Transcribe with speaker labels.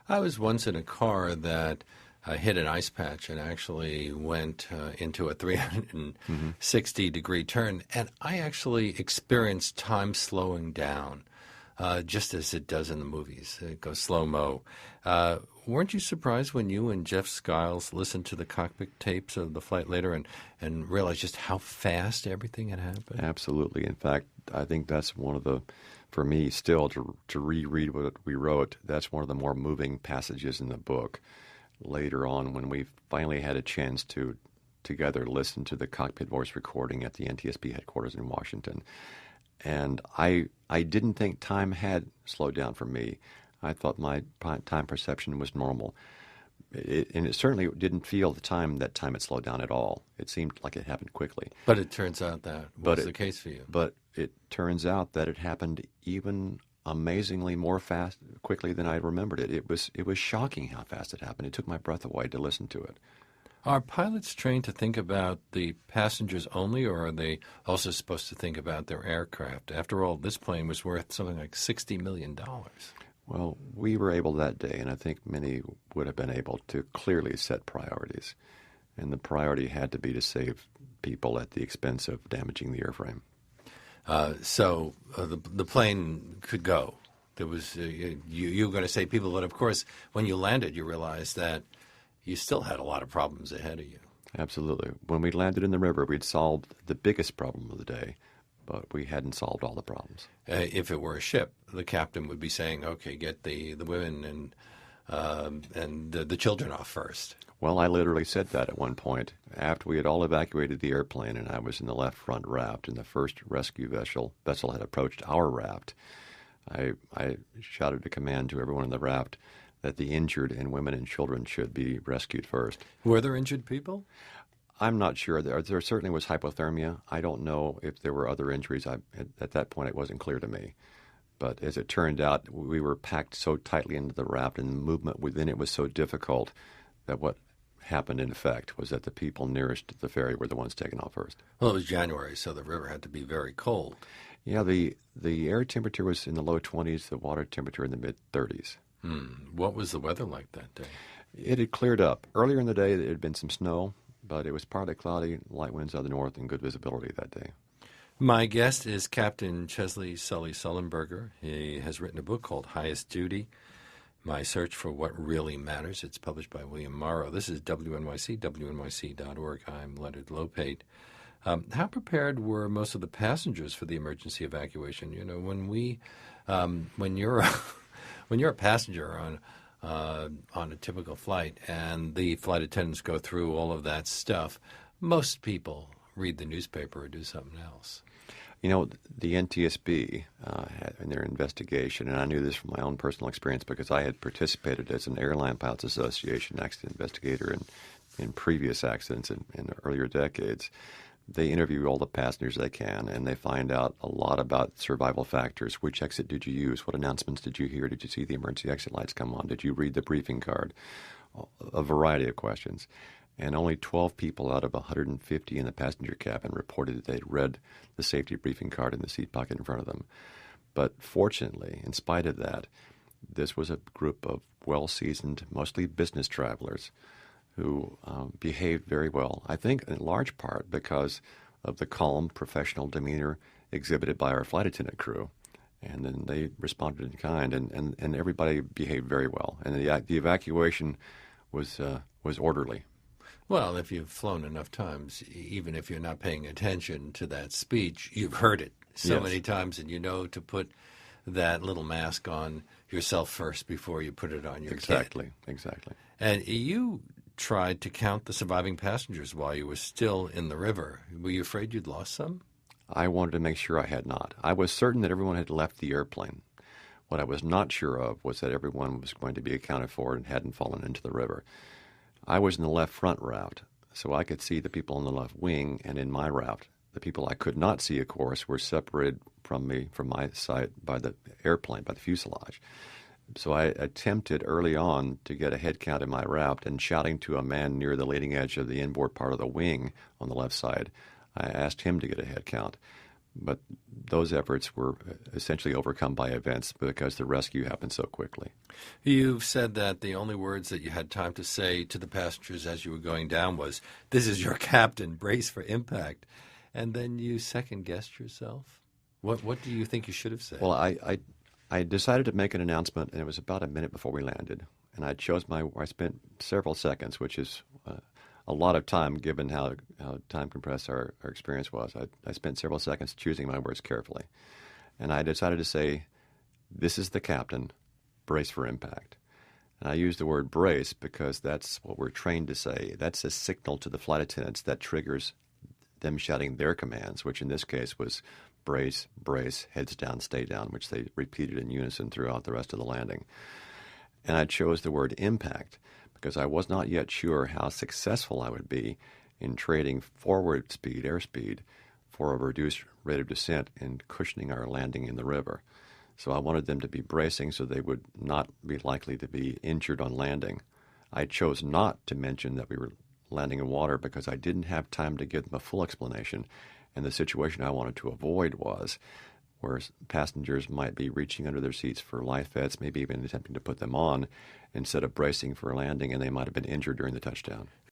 Speaker 1: I was once in a car that hit an ice patch and actually went into a 360-degree turn, and I actually experienced time slowing down, just as it does in the movies. It goes slow-mo. Weren't you surprised when you and Jeff Skiles listened to the cockpit tapes of the flight later and realized just how fast everything had happened?
Speaker 2: Absolutely. In fact, I think that's one of the, for me still, to reread what we wrote, that's one of the more moving passages in the book. Later on, when we finally had a chance to together listen to the cockpit voice recording at the NTSB headquarters in Washington. And I didn't think time had slowed down for me. I thought my time perception was normal. And it certainly didn't feel at the time that time had slowed down at all. It seemed like it happened quickly.
Speaker 1: But it turns out that was the case for you.
Speaker 2: But it turns out that it happened even amazingly more quickly than I remembered it. It was shocking how fast it happened. It took my breath away to listen to it.
Speaker 1: Are pilots trained to think about the passengers only, or are they also supposed to think about their aircraft? After all, this plane was worth something like $60 million.
Speaker 2: Well, we were able that day, and I think many would have been able to clearly set priorities. And the priority had to be to save people at the expense of damaging the airframe.
Speaker 1: So the plane could go. There was you were going to say people, but of course, when you landed, you realized that you still had a lot of problems ahead of you.
Speaker 2: Absolutely. When we landed in the river, we'd solved the biggest problem of the day, but we hadn't solved all the problems.
Speaker 1: If it were a ship, the captain would be saying, "Okay, get the women and the children off first."
Speaker 2: Well, I literally said that at one point. After we had all evacuated the airplane and I was in the left front raft and the first rescue vessel had approached our raft, I shouted a command to everyone in the raft that the injured and women and children should be rescued first.
Speaker 1: Were there injured people?
Speaker 2: I'm not sure. There certainly was hypothermia. I don't know if there were other injuries. At that point, it wasn't clear to me. But as it turned out, we were packed so tightly into the raft and the movement within it was so difficult that what happened, in effect, was that the people nearest the ferry were the ones taken off first.
Speaker 1: Well, it was January, so the river had to be very cold.
Speaker 2: Yeah, the air temperature was in the low 20s, the water temperature in the mid-30s.
Speaker 1: What was the weather like that day?
Speaker 2: It had cleared up. Earlier in the day, there had been some snow, but it was partly cloudy, light winds out of the north, and good visibility that day.
Speaker 1: My guest is Captain Chesley Sully Sullenberger. He has written a book called Highest Duty, My Search for What Really Matters. It's published by William Morrow. This is WNYC, WNYC.org. I'm Leonard Lopate. How prepared were most of the passengers for the emergency evacuation? You know, when you're a passenger on a typical flight and the flight attendants go through all of that stuff, most people read the newspaper or do something else.
Speaker 2: You know, the NTSB in their investigation, and I knew this from my own personal experience because I had participated as an Airline Pilots Association accident investigator in previous accidents in the earlier decades. They interview all the passengers they can, and they find out a lot about survival factors. Which exit did you use? What announcements did you hear? Did you see the emergency exit lights come on? Did you read the briefing card? A variety of questions. And only 12 people out of 150 in the passenger cabin reported that they'd read the safety briefing card in the seat pocket in front of them. But fortunately, in spite of that, this was a group of well-seasoned, mostly business travelers who behaved very well, I think in large part because of the calm, professional demeanor exhibited by our flight attendant crew. And then they responded in kind, and everybody behaved very well. And the evacuation was orderly.
Speaker 1: Well, if you've flown enough times, even if you're not paying attention to that speech, you've heard it so many times, and you know to put that little mask on yourself first before you put it on your kid.
Speaker 2: Exactly.
Speaker 1: And you tried to count the surviving passengers while you were still in the river. Were you afraid you'd lost some?
Speaker 2: I wanted to make sure I had not. I was certain that everyone had left the airplane. What I was not sure of was that everyone was going to be accounted for and hadn't fallen into the river. I was in the left front raft, so I could see the people in the left wing, and in my raft, the people I could not see, of course, were separated from my side by the airplane, by the fuselage. So I attempted early on to get a head count in my raft, and shouting to a man near the leading edge of the inboard part of the wing on the left side, I asked him to get a head count. But those efforts were essentially overcome by events because the rescue happened so quickly.
Speaker 1: You've said that the only words that you had time to say to the passengers as you were going down was, "This is your captain, brace for impact." And then you second-guessed yourself. What do you think you should have said?
Speaker 2: Well, I decided to make an announcement, and it was about a minute before we landed. And I spent several seconds, which is a lot of time given how time compressed our experience was. I spent several seconds choosing my words carefully. And I decided to say, "This is the captain, brace for impact." And I used the word brace because that's what we're trained to say. That's a signal to the flight attendants that triggers them shouting their commands, which in this case was brace, brace, heads down, stay down, which they repeated in unison throughout the rest of the landing. And I chose the word impact because I was not yet sure how successful I would be in trading forward speed, airspeed, for a reduced rate of descent and cushioning our landing in the river. So I wanted them to be bracing so they would not be likely to be injured on landing. I chose not to mention that we were landing in water because I didn't have time to give them a full explanation. And the situation I wanted to avoid was where passengers might be reaching under their seats for life vests, maybe even attempting to put them on, instead of bracing for landing, and they might have been injured during the touchdown.